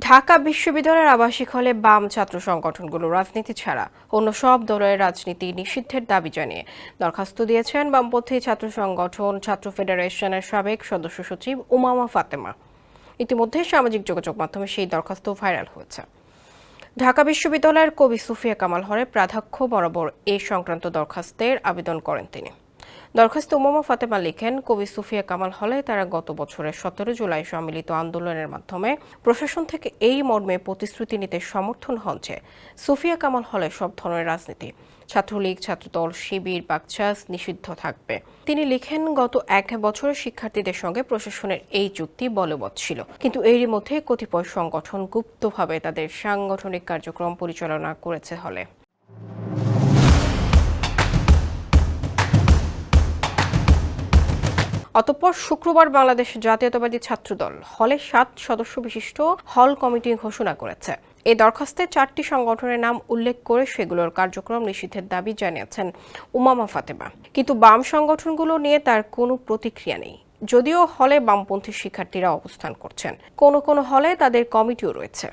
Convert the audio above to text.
ঢাকা বিশ্ববিদ্যালয়ের আবাসিক হলে বাম ছাত্র সংগঠনগুলো রাজনীতি ছাড়া অন্য সব দলের রাজনীতি নিষিদ্ধের দাবি জানিয়ে দরখাস্ত দিয়েছেন বামপন্থী ছাত্র সংগঠন ছাত্র ফেডারেশনের সাবেক সদস্য সচিব উমামা ফাতেমা। ইতিমধ্যে সামাজিক যোগাযোগ মাধ্যমে সেই দরখাস্ত ভাইরাল হয়েছে। ঢাকা বিশ্ববিদ্যালয়ের কবি সুফিয়া কামাল হলে প্রাধ্যক্ষ বরাবর এ সংক্রান্ত দরখাস্তের আবেদন করেন তিনি। দরখাস্তে উমামা ফাতেমা লিখেন, কবি সুফিয়া কামাল হলে তারা গত বছরের 17 জুলাই সম্মিলিত আন্দোলনের মাধ্যমে প্রশাসন থেকে এই মর্মে প্রতিশ্রুতি নিতে সমর্থন হন যে সুফিয়া কামাল হলে সব ধরনের রাজনীতি, ছাত্রলীগ, ছাত্রদল, শিবির, বাকচাস নিষিদ্ধ থাকবে। তিনি লিখেন, গত 1 বছরের শিক্ষার্থীদের সঙ্গে প্রশাসনের এই চুক্তি বলবৎ ছিল, কিন্তু এরই মধ্যে কতিপয় সংগঠন গুপ্তভাবে তাদের সাংগঠনিক কার্যক্রম পরিচালনা করেছে হলে। অতঃপর শুক্রবার বাংলাদেশ জাতীয়তাবাদী ছাত্রদল হলে 7 সদস্য বিশিষ্ট হল কমিটি ঘোষণা করেছে। এই দরখাস্তে 4টি সংগঠনের নাম উল্লেখ করে সেগুলোর কার্যক্রম নিষিদ্ধের দাবি জানিয়েছেন উমামা ফাতেমা। কিন্তু বাম সংগঠনগুলো নিয়ে তার কোনো প্রতিক্রিয়া নেই। যদিও হলে বামপন্থী শিক্ষার্থীরা অবস্থান করছেন, কোনো কোনো হলে তাদের কমিটিও রয়েছে।